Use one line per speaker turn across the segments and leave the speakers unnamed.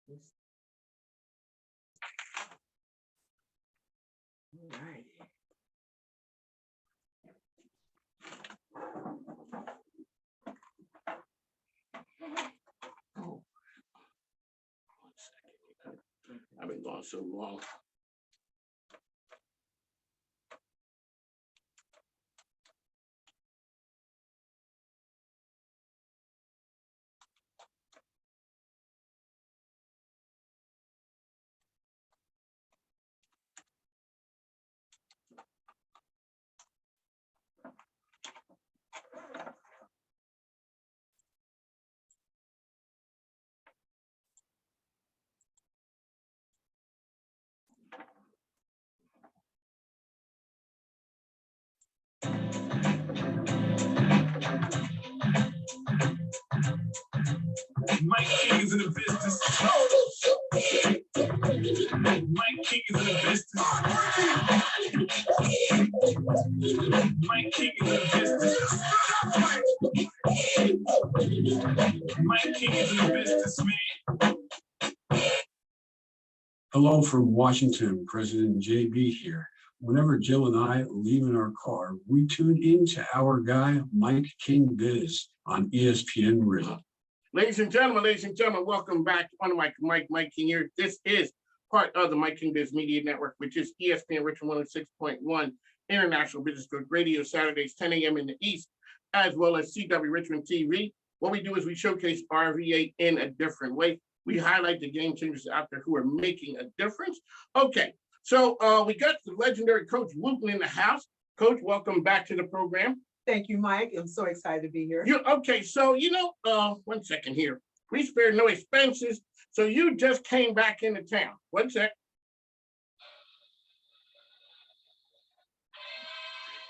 All right. Oh, 1 second. I've been gone so long.
Mike King is in the business. Mike King is in the business. Mike King is in the business. Mike King is in the business, man.
Hello from Washington, President JB here. Whenever Jill and I leave in our car, we tune into our guy, Mike King Biz on ESPN Radio.
Ladies and gentlemen, welcome back on Mike King here. This is part of the Mike King Biz Media Network, which is ESPN Richmond 106.1 International Business Group Radio, Saturdays 10 a.m. in the East, as well as CW Richmond TV. What we do is we showcase RVA in a different way. We highlight the game changers out there who are making a difference. Okay, so we got the legendary Coach Wooten in the house. Coach, welcome back to the program.
Thank you, Mike. I'm so excited to be here.
Okay, so 1 second here. We spare no expenses. So you just came back into town. 1 sec.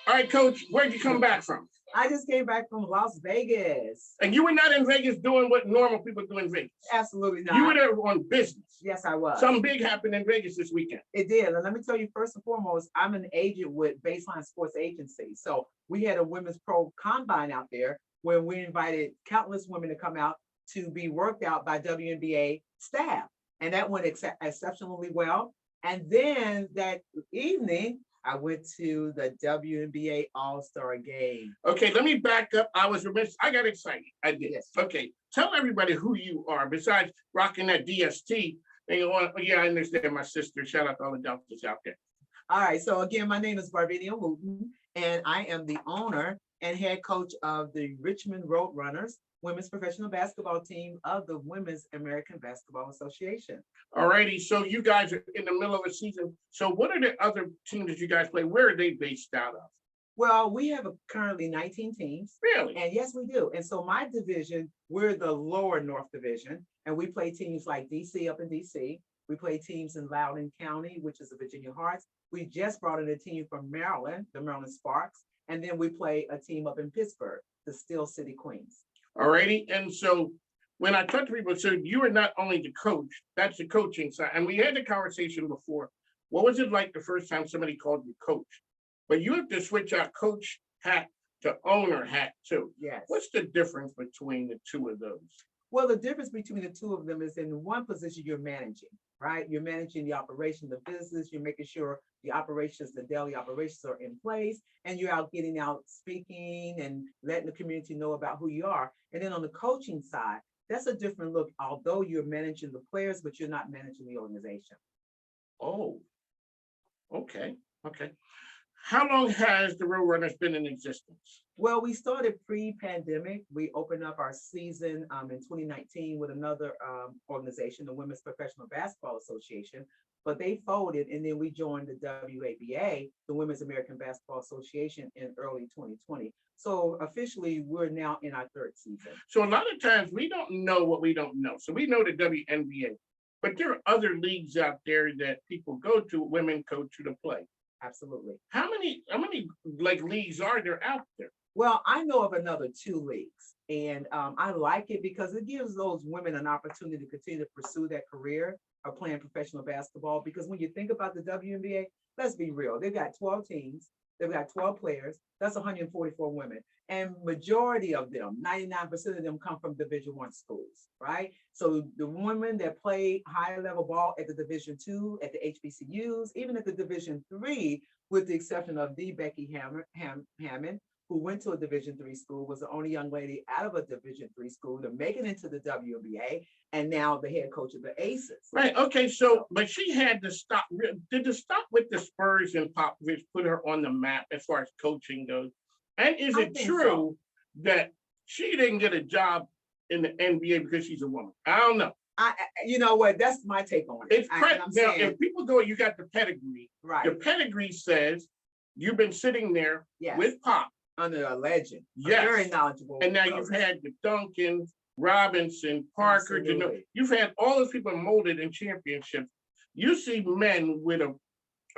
All right, Coach, where'd you come back from?
I just came back from Las Vegas.
And you were not in Vegas doing what normal people do in Vegas.
Absolutely not.
You were there on business.
Yes, I was.
Something big happened in Vegas this weekend.
It did. And let me tell you, first and foremost, I'm an agent with Baseline Sports Agency. So we had a women's pro combine out there where we invited countless women to come out to be worked out by WNBA staff. And that went exceptionally well. And then that evening, I went to the WNBA All-Star Game.
Okay, let me back up. I was remiss. I got excited. I did.
Yes.
Okay, tell everybody who you are besides rocking that DST. And you want, yeah, I understand my sister. Shout out to all the doctors out there.
All right, so again, my name is Barbinia Wooten, and I am the owner and head coach of the Richmond Roadrunners women's professional basketball team of the Women's American Basketball Association.
All righty, so you guys are in the middle of a season. So what are the other teams that you guys play? Where are they based out of?
Well, we have currently 19 teams.
Really?
And yes, we do. And so my division, we're the lower North Division, and we play teams like DC up in DC. We play teams in Loudoun County, which is the Virginia Hearts. We just brought in a team from Maryland, the Maryland Sparks. And then we play a team up in Pittsburgh, the Steel City Queens.
All righty, and so when I talk to people, so you are not only the coach, that's the coaching side. And we had the conversation before. What was it like the first time somebody called you coach? But you have to switch out coach hat to owner hat too.
Yes.
What's the difference between the two of those?
Well, the difference between the two of them is in one position you're managing, right? You're managing the operation, the business, you're making sure the operations, the daily operations are in place, and you're out getting out speaking and letting the community know about who you are. And then on the coaching side, that's a different look, although you're managing the players, but you're not managing the organization.
Oh, okay. How long has the Roadrunners been in existence?
Well, we started pre-pandemic. We opened up our season in 2019 with another organization, the Women's Professional Basketball Association, but they folded, and then we joined the WABA, the Women's American Basketball Association, in early 2020. So officially, we're now in our third season.
So a lot of times we don't know what we don't know. So we know the WNBA, but there are other leagues out there that people go to, women go to play.
Absolutely.
How many like leagues are there out there?
Well, I know of another 2 leagues, and I like it because it gives those women an opportunity to continue to pursue that career of playing professional basketball. Because when you think about the WNBA, let's be real, they've got 12 teams. they've got 12 players, that's 144 women. And majority of them, 99% of them come from Division I schools, right? So the women that play high level ball at the Division II, at the HBCUs, even at the Division III, with the exception of the Becky Hammond, who went to a Division III school, was the only young lady out of a Division III school to make it into the WNBA, and now the head coach of the Aces.
Right. Okay. So, but she had to stop. Did the stop with the Spurs and Popovich put her on the map as far as coaching goes? And is
I
it
think
true
so.
that she didn't get a job in the NBA because she's a woman? I don't know.
You know what? That's my take on it.
It's now,
saying,
if people go, you got the pedigree.
right.
The pedigree says you've been sitting there
Yes.
with Pop.
Under a legend.
Yes.
A very knowledgeable.
And now
coach.
you've had the Duncan, Robinson, Parker,
Absolutely.
you've had all those people molded in championships. You see men with a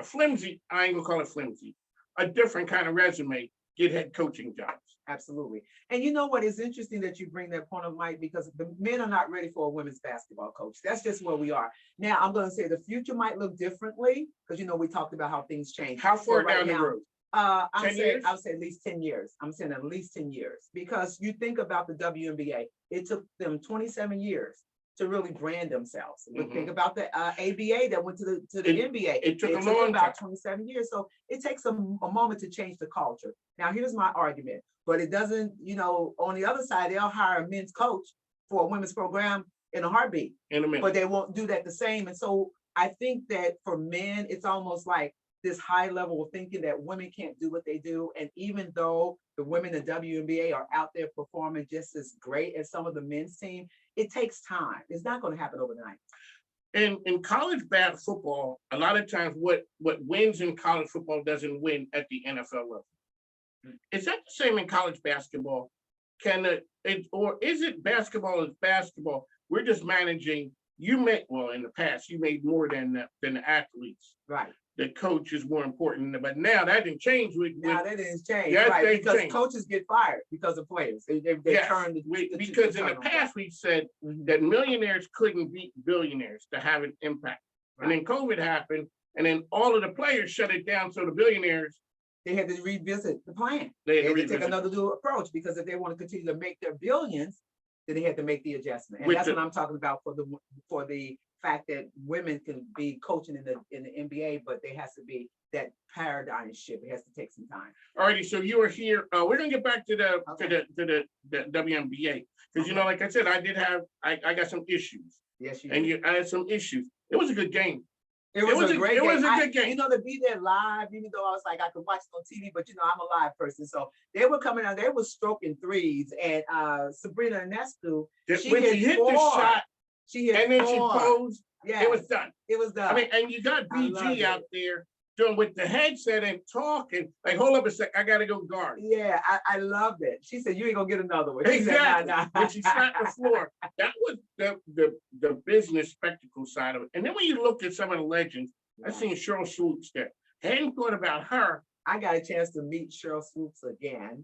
flimsy, I ain't gonna call it flimsy, a different kind of resume get head coaching jobs.
Absolutely. And you know what? It's interesting that you bring that point up, Mike, because the men are not ready for a women's basketball coach. That's just where we are. Now, I'm going to say the future might look differently because, you know, we talked about how things change.
How far
So right
down the
now,
road? 10 years?
I'll say at least 10 years. I'm saying at least 10 years because you think about the WNBA, it took them 27 years to really brand themselves. But think about the ABA that went to the NBA.
It took a long
about
time.
27 years. So it takes a moment to change the culture. Now, here's my argument, but it doesn't, you know, on the other side, they'll hire a men's coach for a women's program in a heartbeat,
In a minute.
but they won't do that the same. And so I think that for men, it's almost like this high level of thinking that women can't do what they do. And even though the women in WNBA are out there performing just as great as some of the men's team, it takes time. It's not going to happen overnight.
In college football, a lot of times what wins in college football doesn't win at the NFL level. Is that the same in college basketball? Or is it basketball is basketball? We're just managing. Well, in the past, you made more than the athletes.
Right.
The coach is more important, but now that didn't change.
Now that didn't change,
Yes,
right?
they
Because
changed.
coaches get fired because of players. They
Yes,
turn
because in the past we said that millionaires couldn't beat billionaires to have an impact, and then COVID happened, and then all of the players shut it down. So the billionaires
they had to revisit the plan.
They
They
had to
had to take
revisit.
another new approach because if they want to continue to make their billions, then they had to make the adjustment. And
With
that's
the-
what I'm talking about for the fact that women can be coaching in the NBA, but there has to be that paradigm shift. It has to take some time.
Alrighty, so you are here. We're gonna get back to the WNBA because you know, like I said, I got some issues,
Yes, you.
and
did.
I had some issues. It was a good game.
It was a great game.
Good game.
You know, to be there live, even though I was like, I could watch it on TV, but you know, I'm a live person. So they were coming out, they were stroking threes. And Sabrina Ionescu,
When she hit the shot,
she hit
and then she posed,
Yeah,
it was done.
It was done.
I mean, and you got
I loved
BG
it.
out there doing with the headset and talking. Like, hold up a sec, I gotta go guard.
Yeah, I loved it. She said, you ain't gonna get another one. She
Exactly.
said, nah.
When she slapped the floor, that was the business spectacle side of it. And then when you look at some of the legends, I seen Cheryl Swoops there. Hadn't thought about her.
I got a chance to meet Cheryl Swoops again.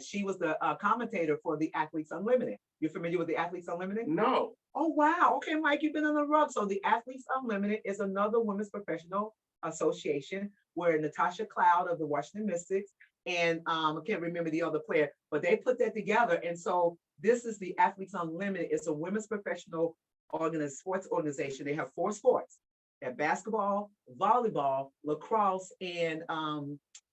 She was the commentator for the Athletes Unlimited. You familiar with the Athletes Unlimited?
No.
Oh, wow. Okay, Mike, you've been on the rug. So the Athletes Unlimited is another women's professional association where Natasha Cloud of the Washington Mystics and I can't remember the other player, but they put that together. And so this is the Athletes Unlimited. It's a women's professional sports organization. They have 4 sports. They have basketball, volleyball, lacrosse, and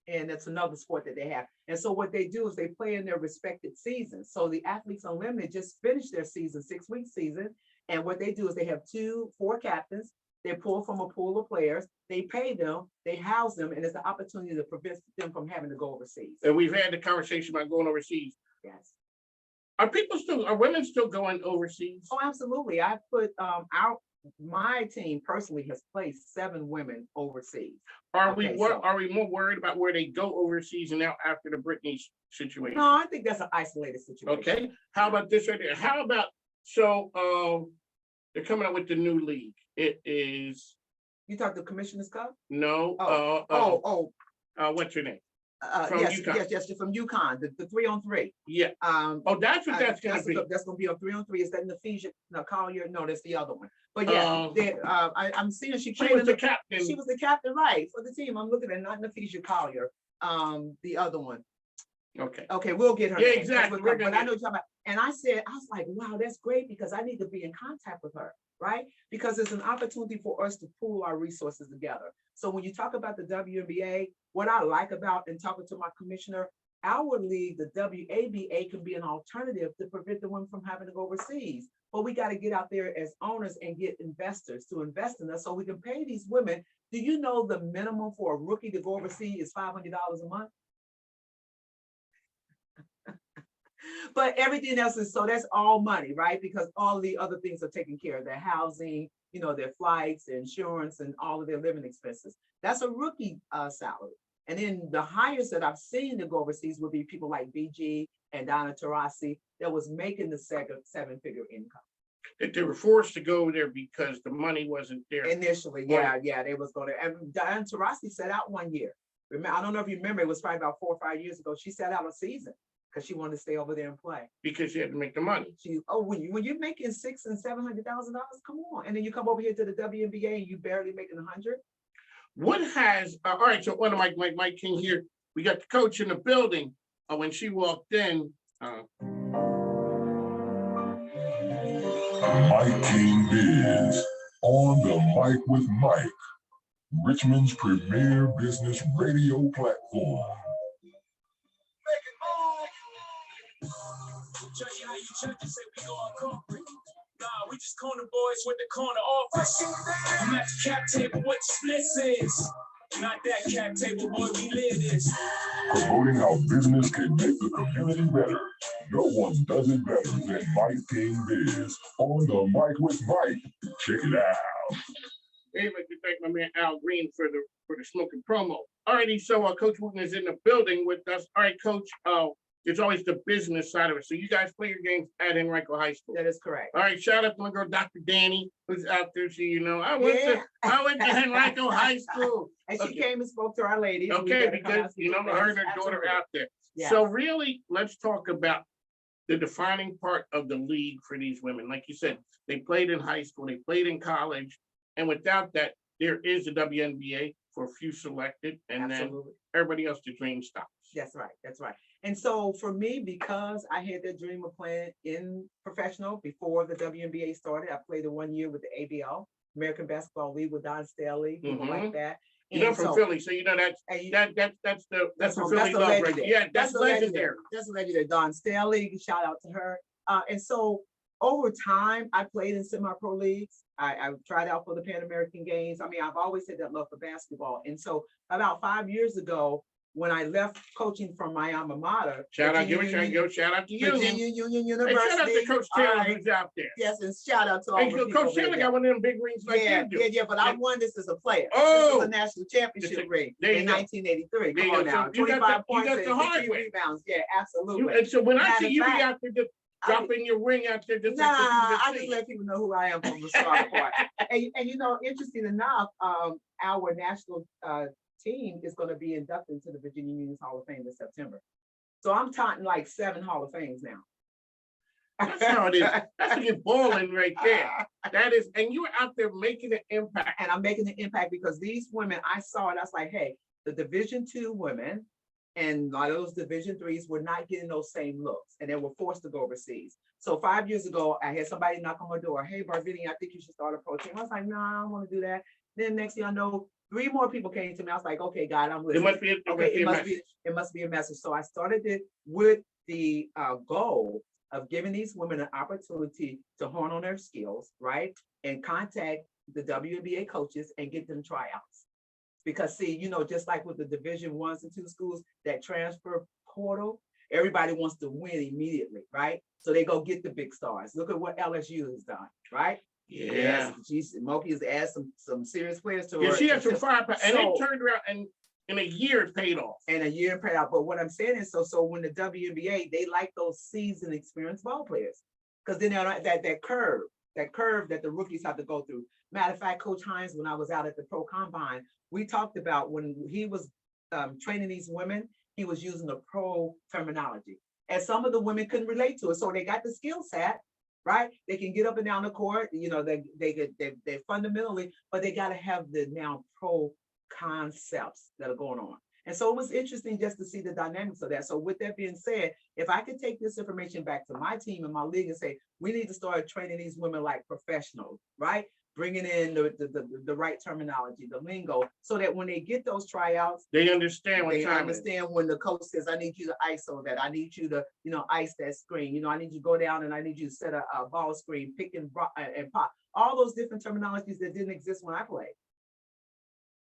it's another sport that they have. And so what they do is they play in their respected seasons. So the Athletes Unlimited just finished their season, 6-week season. And what they do is they have 4 captains. They pull from a pool of players. They pay them, they house them, and it's an opportunity to prevent them from having to go overseas.
And we've had the conversation about going overseas.
Yes.
Are women still going overseas?
Oh, absolutely. I put my team personally has placed 7 women overseas.
Are
Okay,
we
so-
are we more worried about where they go overseas and now after the Britney situation?
No, I think that's an isolated situation.
Okay. How about this right there? How about they're coming up with the new league. It is
You talked the Commissioner's Cup?
no what's your name? From
Yes,
UConn.
yes, from UConn, the 3-on-3.
Yeah. Oh, that's what that's gonna be.
That's gonna be a 3-on-3. Is that Nephesia? No, Collier? No, that's the other one. But yeah, I'm seeing she
She
played
was
in
the captain.
She was the captain, right, for the team. I'm looking at not Nephesia Collier. the other one.
Okay.
Okay, we'll get her.
Yeah,
name, 'cause
exactly.
we'll
We're
come-
gonna
But I
get-
know what you're talking about. And I said, I was like, wow, that's great because I need to be in contact with her, right? Because it's an opportunity for us to pool our resources together. So when you talk about the WNBA, what I like about and talking to my commissioner, our league, the WABA, can be an alternative to prevent the women from having to go overseas. But we got to get out there as owners and get investors to invest in us so we can pay these women. Do you know the minimum for a rookie to go overseas is $500 a month? But everything else is, so that's all money, right? Because all the other things are taken care of, their housing, their flights, their insurance, and all of their living expenses. That's a rookie salary. And then the highest that I've seen to go overseas would be people like BG and Donna Taurasi that was making the seven-figure income.
That they were forced to go there because the money wasn't there.
Initially, yeah, they was going to. And Donna Taurasi sat out 1 year. Remember, I don't know if you remember, it was probably about 4 or 5 years ago. She sat out a season because she wanted to stay over there and play.
Because she had to make the money.
When you're making $600,000 and $700,000, come on, and then you come over here to the WNBA and you barely making 100.
What has all right? So one of Mike King here. We got the coach in the building. When she walked in,
Mike King Biz on the mic with Mike, Richmond's premier business radio platform.
Judge how you judges say we going corporate. Nah, we just corner boys with the corner office. I'm at the cap table, what the splits is. Not that cap table, boy, we live this.
Promoting how business can make the community better. No one does it better than Mike King Biz on the mic with Mike. Check it out.
I'd like to thank my man Al Green for the smoking promo. Alrighty, so Coach Wooten is in the building with us. All right, Coach. It's always the business side of it. So you guys play your games at Henrico High School.
That is correct.
All right, shout out to my girl, Dr. Danny, who's out there. So I went to Henrico High School.
And she came and spoke to our ladies.
Okay, because her and her daughter out there.
Yes.
So really, let's talk about the defining part of the league for these women. Like you said, they played in high school, they played in college, and without that, there is the WNBA for a few selected, and
Absolutely.
then everybody else, the dream stops.
That's right. That's right. And so for me, because I had that dream of playing in professional before the WNBA started, I played 1 year with the ABL, American Basketball League, with Don Staley, people like that.
You're from Philly, so that's the Philly love right there. Yeah, that's legendary.
That's legendary. Don Staley, shout out to her. And so over time, I played in semi-pro leagues. I tried out for the Pan American Games. I mean, I've always had that love for basketball. And so about 5 years ago, when I left coaching from my alma mater,
shout out to you.
Virginia Union University.
Hey, shout out to Coach Taylor who's out there.
Yes, and shout out to all the
Coach Taylor got one of them big rings like you do.
Yeah, but I won this as a player.
Oh,
this is a national championship ring in 1983.
Come
on now, 25 points and 50
way.
rebounds. Yeah, absolutely.
And so when I see you be out there just dropping your ring out there, just
I just let people know who I am from the start part. And interesting enough, our national team is going to be inducted into the Virginia Union's Hall of Fame in September. So I'm taunting like 7 Hall of Fames now.
That's how it is. That's what you're balling right there. That is, and you're out there making an impact.
And I'm making an impact because these women, I saw it, I was like, hey, the Division II women and a lot of those Division IIIs were not getting those same looks and they were forced to go overseas. So 5 years ago, I had somebody knock on my door, hey, Barvini, I think you should start a pro team. I was like, no, I don't want to do that. Then next thing I know, 3 more people came to me. I was like, okay, God, I'm listening. It must be a message. So I started it with the goal of giving these women an opportunity to hone on their skills, right? And contact the WNBA coaches and get them tryouts. Because see, just like with the Division 1s and 2 schools, that transfer portal, everybody wants to win immediately, right? So they go get the big stars. Look at what LSU has done, right?
Yeah.
Moki has added some serious players to her.
Yeah, she had some firepower, and it turned around, and in a year it paid off.
And a year paid off. But what I'm saying is, so when the WNBA, they like those seasoned, experienced ball players, because then that curve that the rookies have to go through. Matter of fact, Coach Hines, when I was out at the Pro Combine, we talked about when he was training these women, he was using the pro terminology, and some of the women couldn't relate to it. So they got the skill set, right? They can get up and down the court, they fundamentally, but they got to have the now pro concepts that are going on. And so it was interesting just to see the dynamics of that. So with that being said, if I could take this information back to my team and my league and say, we need to start training these women like professionals, right? Bringing in the right terminology, the lingo, so that when they get those tryouts,
They understand what
they
time it is.
understand when the coach says, I need you to ISO that, I need you to, ice that screen, I need you to go down and I need you to set a ball screen, pick and pop, all those different terminologies that didn't exist when I played.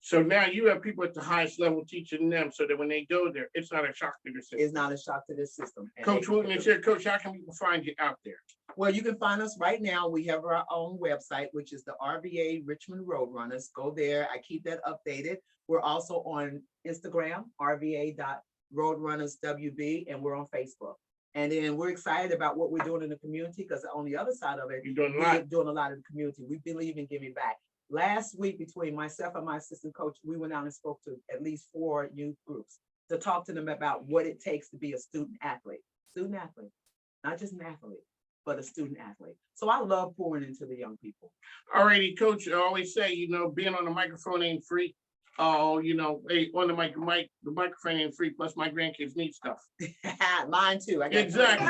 So now you have people at the highest level teaching them so that when they go there, it's not a shock to their system.
It's not a shock to this system. And
Coach
they-
Wooten is here. Coach, how can people find you out there?
Well, you can find us right now. We have our own website, which is the RVA Richmond Roadrunners. Go there. I keep that updated. We're also on Instagram, RVA.RoadrunnersWB, and we're on Facebook. And then we're excited about what we're doing in the community, because on the other side of it,
You're doing a
we're
lot.
doing a lot in the community. We believe in giving back. Last week, between myself and my assistant coach, we went out and spoke to at least 4 youth groups to talk to them about what it takes to be a student athlete, not just an athlete, but a student athlete. So I love pouring into the young people.
Alrighty, Coach, I always say, being on the microphone ain't free. Oh, hey, on the the microphone ain't free, plus my grandkids need stuff.
Mine too. I got
Exactly.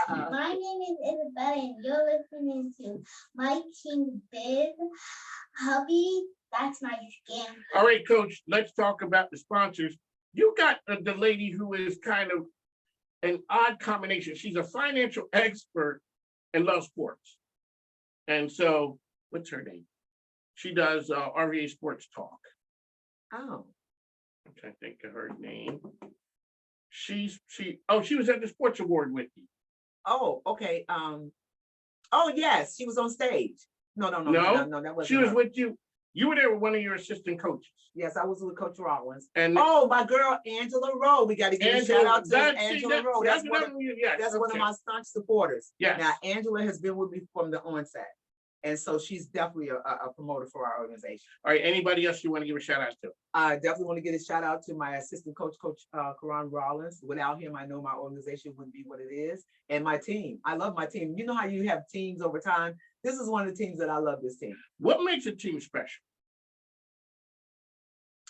My name is Isabella, and you're listening to Mike King Biz. Hubby, that's my skin.
All right, Coach, let's talk about the sponsors. You got the lady who is kind of an odd combination. She's a financial expert and loves sports. And so, what's her name? She does RVA Sports Talk.
Oh,
I'm trying to think of her name. She was at the sports award with you.
oh, okay. Oh yes, she was on stage. No, that wasn't
She was
her.
with you. You were there with one of your assistant coaches.
Yes, I was with Coach Rollins.
And
Oh, my girl Angela Rowe. We got to give a shout out to Angela Rowe. That's one of my staunch supporters.
Yes.
Now, Angela has been with me from the onset. And so she's definitely a promoter for our organization.
All right, anybody else you want to give a shout out to?
I definitely want to give a shout out to my assistant coach, Karan Rollins. Without him, I know my organization wouldn't be what it is. And my team. I love my team. You know how you have teams over time? This is one of the teams that I love, this team.
What makes a team special?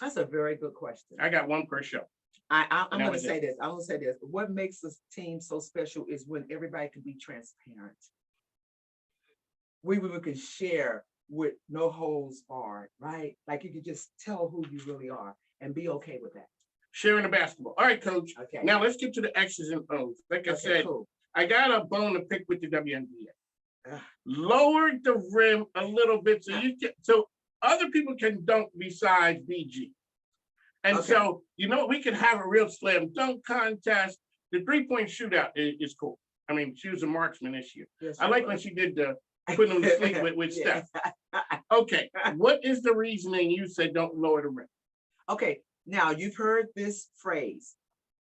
That's a very good question.
I got one per show.
I'm
That
going to
was
say this. I'm going to say this. What makes this team so special is when everybody can be transparent. We can share with no holds barred, right? Like you can just tell who you really are and be okay with that.
Sharing the basketball. All right, Coach.
Okay.
Now let's get to the X's and O's. Like I
Okay,
said,
cool.
I got a bone to pick with the WNBA.
Ugh.
Lower the rim a little bit so other people can dunk besides BG. And
Okay.
so, we can have a real slam dunk contest. The 3-point shootout is cool. I mean, she was a marksman this year.
Yes,
I like when she did the putting them to sleep with
Yeah.
Steph. Okay, what is the reasoning you said don't lower the rim?
Okay, now you've heard this phrase.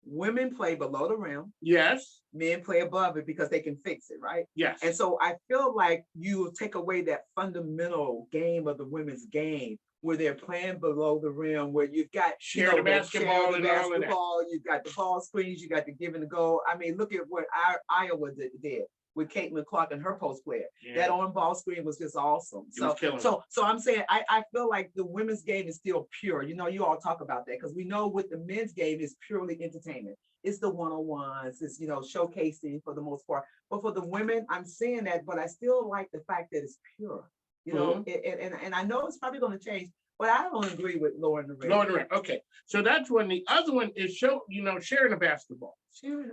Women play below the rim,
Yes,
men play above it because they can fix it, right?
yes.
And so I feel like you take away that fundamental game of the women's game where they're playing below the rim, where you've got
Share the basketball and all of that.
you've got the ball screens, you got the give and the go. I mean, look at what Iowa did with Caitlin Clark and her post player.
Yeah.
That on ball screen was just awesome.
It was killing.
So I'm saying I feel like the women's game is still pure. You all talk about that because we know with the men's game is purely entertainment. It's the one-on-ones, it's showcasing for the most part. But for the women, I'm saying that, but I still like the fact that it's pure. And I know it's probably going to change, but I don't agree with lowering the rim.
Lowering the rim. Okay, so that's one. The other one is sharing the basketball.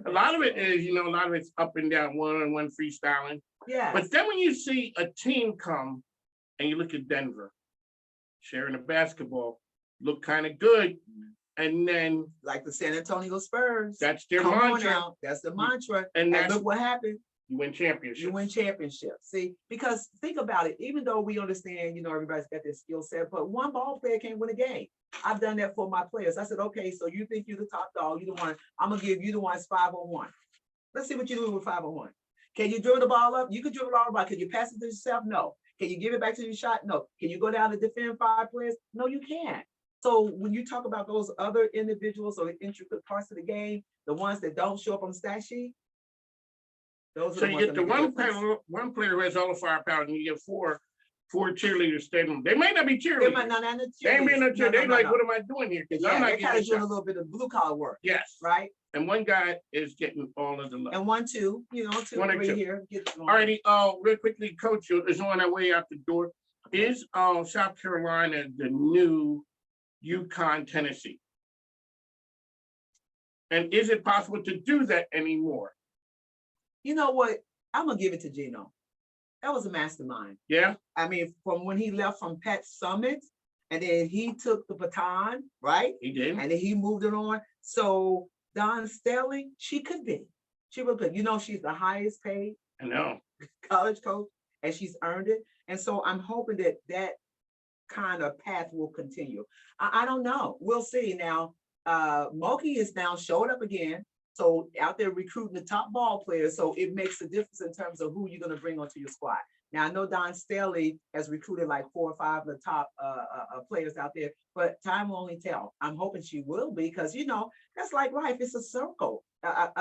A lot of it is, a lot of it's up and down, one-on-one freestyling.
Yeah.
But then when you see a team come and you look at Denver, sharing the basketball, look kind of good. And then
like the San Antonio Spurs.
that's their
Come on
mantra.
now. That's the mantra.
And
And
that's
look what happened.
you win championships.
You win championships. See, because think about it, even though we understand, everybody's got their skill set, but one ball player can't win a game. I've done that for my players. I said, okay, so you think you're the top dog, you're the one, I'm gonna give you the one 5-on-1. Let's see what you do with 5-on-1. Can you dribble the ball up? You can dribble the ball up. Can you pass it to yourself? No. Can you give it back to your shot? No. Can you go down and defend 5 players? No, you can't. So when you talk about those other individuals or intricate parts of the game, the ones that don't show up on the stat sheet, those are
So
the
you
ones
get the
that make a difference.
one player who has all the firepower, and you get 4 4 cheerleaders standing. They may not be
They
cheerleaders.
might not have the
They ain't being no
cheerleaders.
cheer. They like,
no.
what am I doing here? Because
Yeah,
I'm not
they're kind
getting
of doing a
shot.
little bit of blue collar work,
Yes.
right?
And one guy is getting all of the love.
And 1, 2, you know, 2,
One or
3
two.
here. Get
All righty, real quickly, Coach is on our way out the door. Is South Carolina the new UConn, Tennessee? And is it possible to do that anymore?
You know what? I'm gonna give it to Gino. That was a mastermind.
Yeah,
I mean, from when he left from Pet Summit, and then he took the baton, right?
he did.
And then he moved it on. So Don Stelling, she could be. She would be. You know, she's the highest paid
I know.
college coach, and she's earned it. And so I'm hoping that that kind of path will continue. I don't know. We'll see. Now, Moki is now showed up again. So out there recruiting the top ball players. So it makes a difference in terms of who you're going to bring onto your squad. Now, I know Don Staley has recruited like 4 or 5 of the top players out there, but time will only tell. I'm hoping she will be, because, you know, that's like life. It's a circle.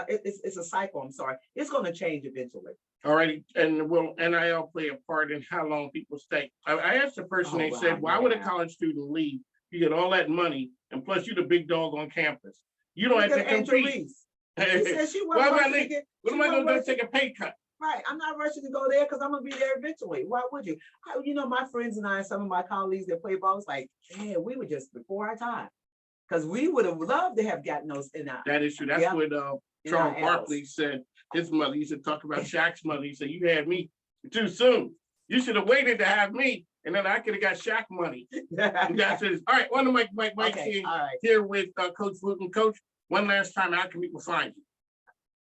It's a cycle. I'm sorry. It's going to change eventually.
All righty, and will NIL play a part in how long people stay? I asked the person, they said, why would a college student leave? You get all that money, and plus you're the big dog on campus. You don't have to compete.
She said she
Why am I
wasn't
leaving? What am I going to do? Take a pay cut?
Right. I'm not rushing to go there because I'm gonna be there eventually. Why would you? You know, my friends and I, some of my colleagues that play ball, it's like, man, we were just before our time. Because we would have loved to have gotten those in our.
That is true. That's what Charles Barkley said. His mother used to talk about Shaq's mother. He said, you had me too soon. You should have waited to have me, and then I could have got Shaq money. That's it. All right, one of Mike
Okay, all right.
here with Coach Wooten. Coach, one last time, how can people find you?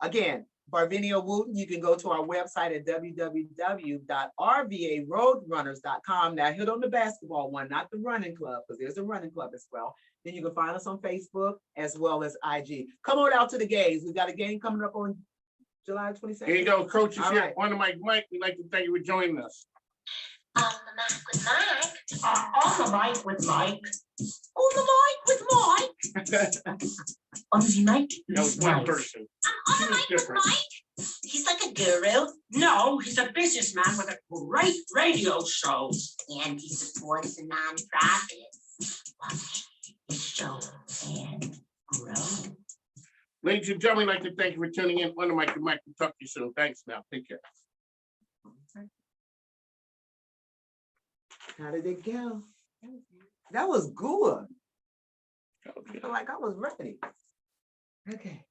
Again, Barvinio Wooten, you can go to our website at www.rvaroadrunners.com. Now hit on the basketball one, not the running club, because there's a running club as well. Then you can find us on Facebook as well as IG. Come on out to the games. We've got a game coming up on July 22nd.
Here you go, Coach is
All
here.
right.
One of Mike. We'd like to thank you for joining us.
On the mic with Mike. On the mic with Mike. On the mic with Mike. On the mic
That was
with
one
Mike.
person.
On
She
the
was
mic with
different.
Mike. He's like a guru. No, he's a businessman with a great radio show. And he supports the nonprofits. Watch his show and grow.
Ladies and gentlemen, I'd like to thank you for tuning in. One of Mike. We'll talk to you soon. Thanks now. Take care.
How did it go? That was good. I feel like I was ready. Okay.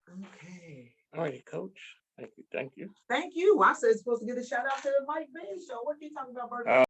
Okay.
All right, Coach. Thank you.
Thank you. I said supposed to get a shout out to the Mike Benz show. What are you talking about, Bert?